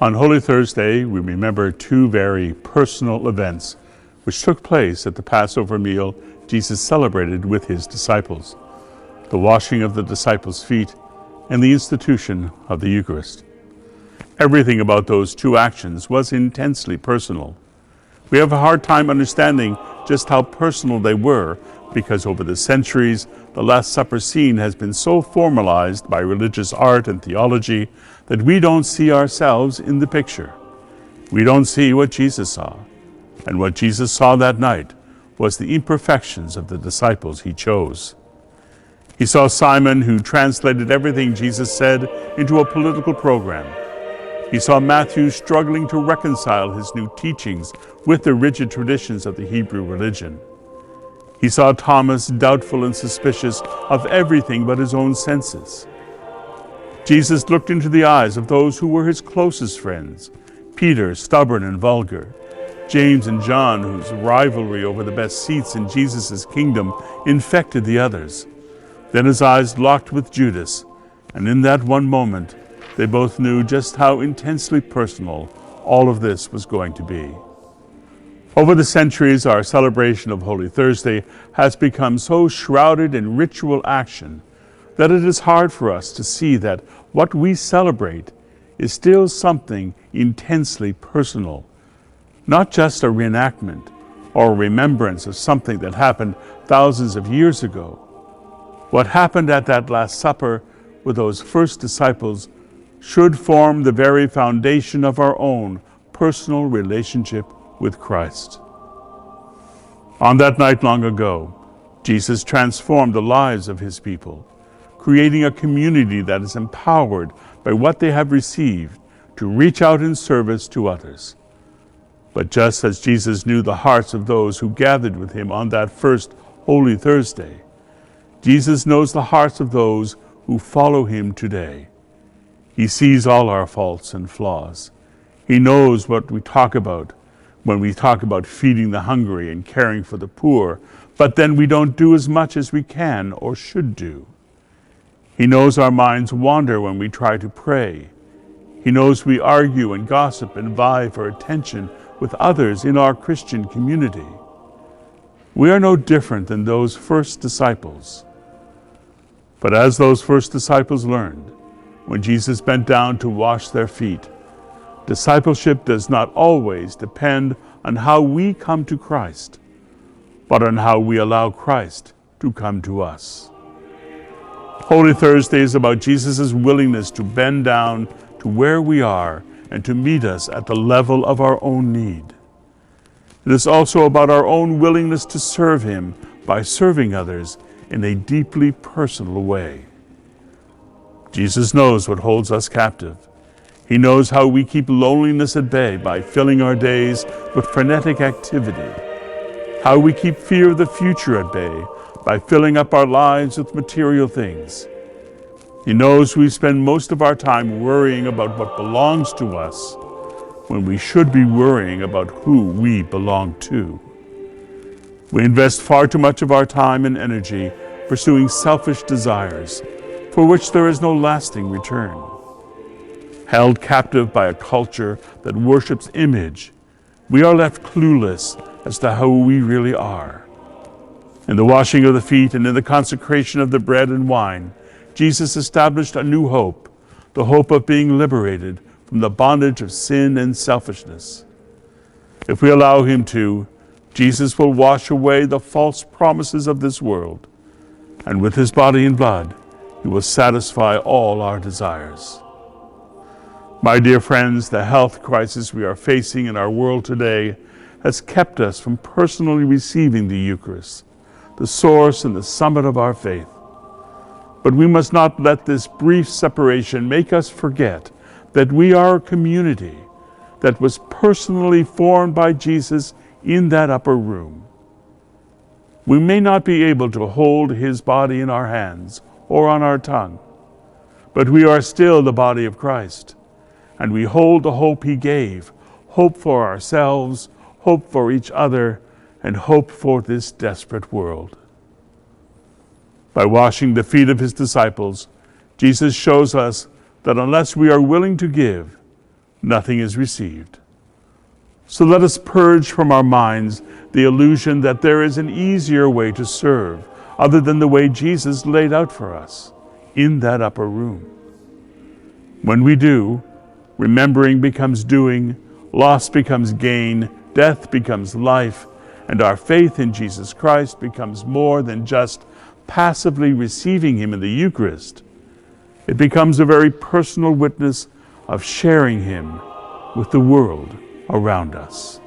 On Holy Thursday, we remember two very personal events which took place at the Passover meal Jesus celebrated with his disciples: the washing of the disciples' feet and the institution of the Eucharist. Everything about those two actions was intensely personal. We have a hard time understanding just how personal they were because over the centuries, the Last Supper scene has been so formalized by religious art and theology that we don't see ourselves in the picture. We don't see what Jesus saw. And what Jesus saw that night was the imperfections of the disciples he chose. He saw Simon, who translated everything Jesus said into a political program. He saw Matthew struggling to reconcile his new teachings with the rigid traditions of the Hebrew religion. He saw Thomas doubtful and suspicious of everything but his own senses. Jesus looked into the eyes of those who were his closest friends: Peter, stubborn and vulgar; James and John, whose rivalry over the best seats in Jesus' kingdom infected the others. Then his eyes locked with Judas, and in that one moment, they both knew just how intensely personal all of this was going to be. Over the centuries, our celebration of Holy Thursday has become so shrouded in ritual action that it is hard for us to see that what we celebrate is still something intensely personal, not just a reenactment or a remembrance of something that happened thousands of years ago. What happened at that Last Supper with those first disciples should form the very foundation of our own personal relationship with Christ. On that night long ago, Jesus transformed the lives of his people, creating a community that is empowered by what they have received to reach out in service to others. But just as Jesus knew the hearts of those who gathered with him on that first Holy Thursday, Jesus knows the hearts of those who follow him today. He sees all our faults and flaws. He knows what we talk about when we talk about feeding the hungry and caring for the poor, but then we don't do as much as we can or should do. He knows our minds wander when we try to pray. He knows we argue and gossip and vie for attention with others in our Christian community. We are no different than those first disciples. But as those first disciples learned, when Jesus bent down to wash their feet, discipleship does not always depend on how we come to Christ, but on how we allow Christ to come to us. Holy Thursday is about Jesus' willingness to bend down to where we are and to meet us at the level of our own need. It is also about our own willingness to serve him by serving others in a deeply personal way. Jesus knows what holds us captive. He knows how we keep loneliness at bay by filling our days with frenetic activity, how we keep fear of the future at bay by filling up our lives with material things. He knows we spend most of our time worrying about what belongs to us when we should be worrying about who we belong to. We invest far too much of our time and energy pursuing selfish desires for which there is no lasting return. Held captive by a culture that worships image, we are left clueless as to who we really are. In the washing of the feet and in the consecration of the bread and wine, Jesus established a new hope, the hope of being liberated from the bondage of sin and selfishness. If we allow him to, Jesus will wash away the false promises of this world, and with his body and blood, he will satisfy all our desires. My dear friends, the health crisis we are facing in our world today has kept us from personally receiving the Eucharist, the source and the summit of our faith. But we must not let this brief separation make us forget that we are a community that was personally formed by Jesus in that upper room. We may not be able to hold his body in our hands or on our tongue, but we are still the body of Christ, and we hold the hope he gave, hope for ourselves, hope for each other, and hope for this desperate world. By washing the feet of his disciples, Jesus shows us that unless we are willing to give, nothing is received. So let us purge from our minds the illusion that there is an easier way to serve, other than the way Jesus laid out for us in that upper room. When we do, remembering becomes doing, loss becomes gain, death becomes life, and our faith in Jesus Christ becomes more than just passively receiving him in the Eucharist. It becomes a very personal witness of sharing him with the world around us.